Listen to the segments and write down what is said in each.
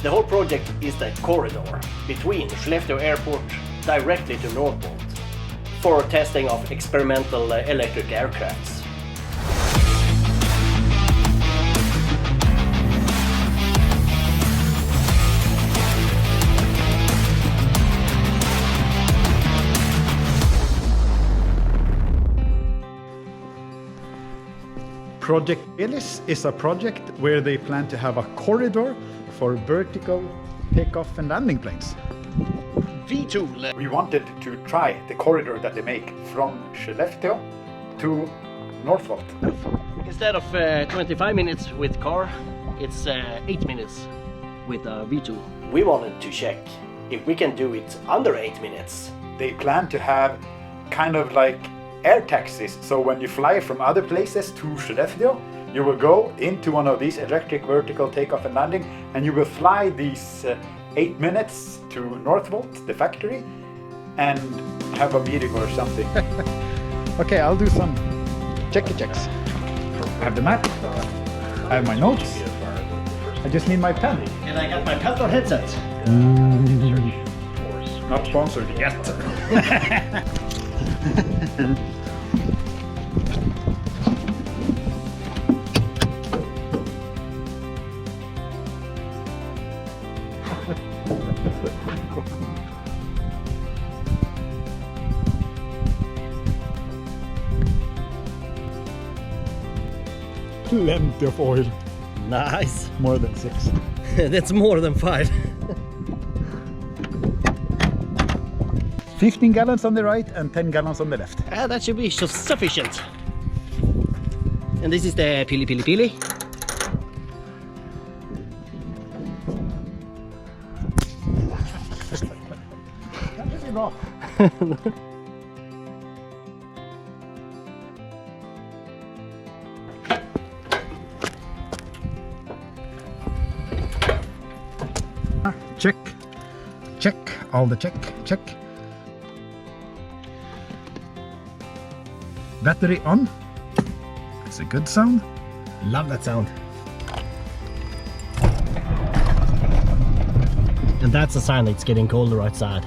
The whole project is the corridor between Skellefteå Airport directly to Northvolt for testing of experimental electric aircrafts. Project ELIS is a project where they plan to have a corridor for vertical takeoff and landing planes. vtol. We wanted to try the corridor that they make from Skellefteå to Northvolt. Instead of 25 minutes with car, it's 8 minutes with vtol. We wanted to check if we can do it under 8 minutes. They plan to have kind of like air taxis, so when you fly from other places to Skellefteå, you will go into one of these electric vertical takeoff and landing, and you will fly these 8 minutes to Northvolt, the factory, and have a meeting or something. Okay, I'll do some checks. I have the map, I have my notes, I just need my pen. And I got my Peloton headset. Not sponsored yet. Plenty of oil. Nice. More than 6. That's more than 5. 15 gallons on the right and 10 gallons on the left. That should be sufficient. And this is the pili. Check, all the check. Battery on. It's a good sound. Love that sound. And that's a sign that it's getting colder outside.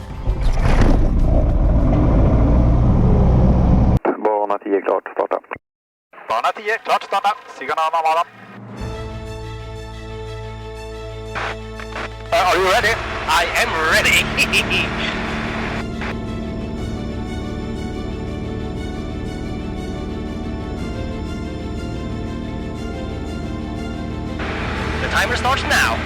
Bana 10 klart, starta. Bana 10 klart, starta. Signalerna normala. Are you ready? I am ready! The timer starts now.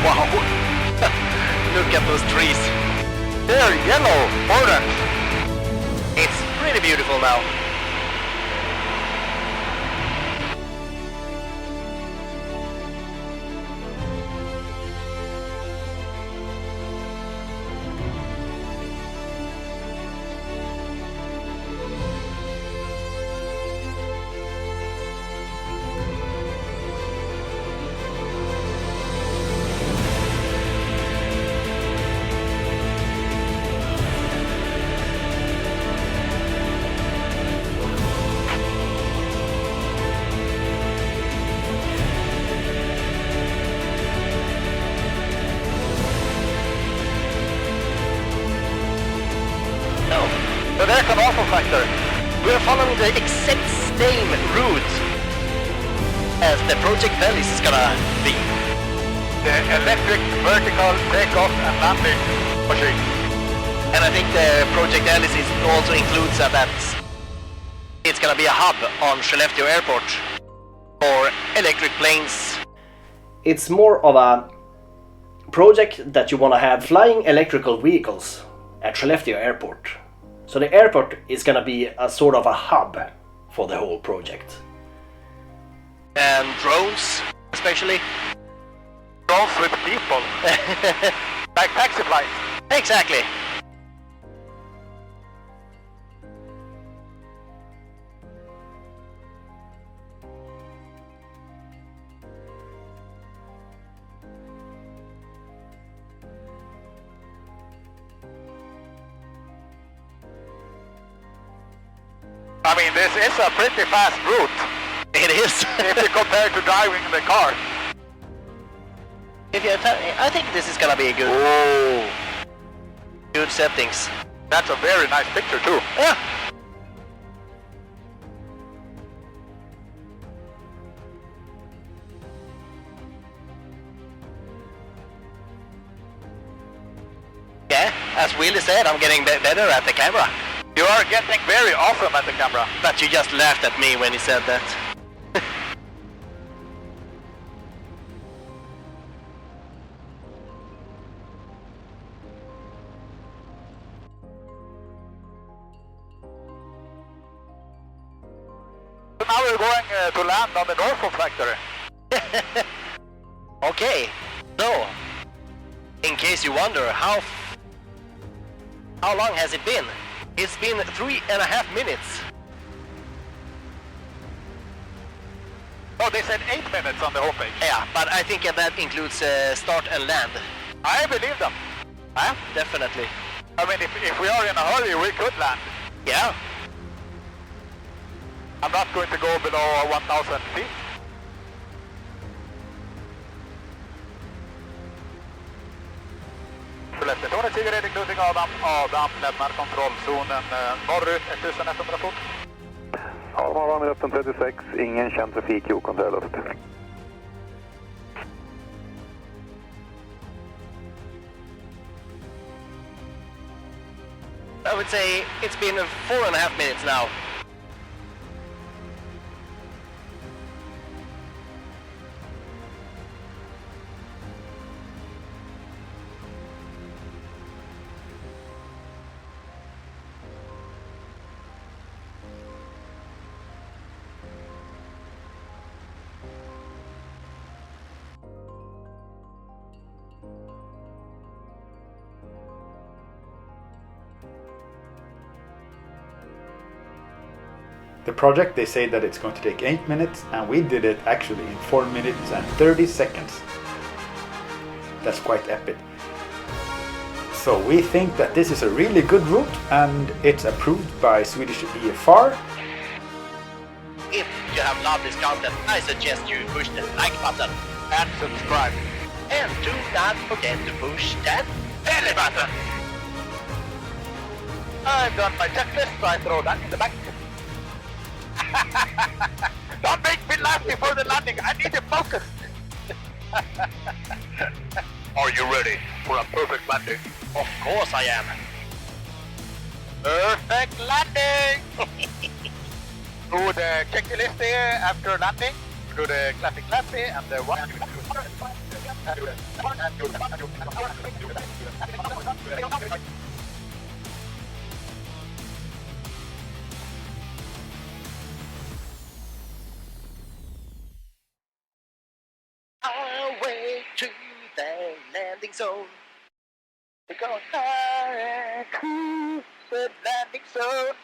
Wow! Look at those trees. They're yellow, orange. It's pretty beautiful now. The American Awful Factor. We're following the exact same route as the Project ELIS is gonna be. The electric vertical takeoff and landing machine. And I think the project ELIS also includes that it's gonna be a hub on Skellefteå Airport for electric planes. It's more of a project that you want to have flying electrical vehicles at Skellefteå Airport. So the airport is gonna be a sort of a hub for the whole project. And drones, especially. Drones with people. Like taxi flights. Exactly. I mean, this is a pretty fast route. It is. If you compare to driving the car. I think this is gonna be a good. Oh, Good settings. that's a very nice picture too. Yeah. Yeah, as Willie said, I'm getting better at the camera. You are getting very awesome at the camera. But you just laughed at me when he said that. So now we're going to land on the Northvolt factory. Okay, so in case you wonder how long has it been? It's been 3.5 minutes. Oh, they said 8 minutes on the homepage. Yeah, but I think that includes start and land. I believe them. Huh? Definitely. I mean, if we are in a hurry, we could land. Yeah. I'm not going to go below 1,000 feet. Skellefteå, Sigrid, including Adam. Adam lämnar kontrollzonen norrut 1100 fot. Ja, man var med 1836, ingen känd trafik i okontrollerad luft. I would say it's been 4.5 minutes now. The project, they say that it's going to take 8 minutes, and we did it actually in 4 minutes and 30 seconds. That's quite epic. So we think that this is a really good route, and it's approved by Swedish EFR. If you have loved this content, I suggest you push the like button And subscribe. and do not forget to push that belly button. I've done my checklist, so I throw that in the back. Don't make me laugh before the landing. I need to focus. Are you ready for a perfect landing? Of course I am. Perfect landing! Do the checklist here after landing. Do the clappy clappy and the one. Our way to the landing zone. We're going to the landing zone.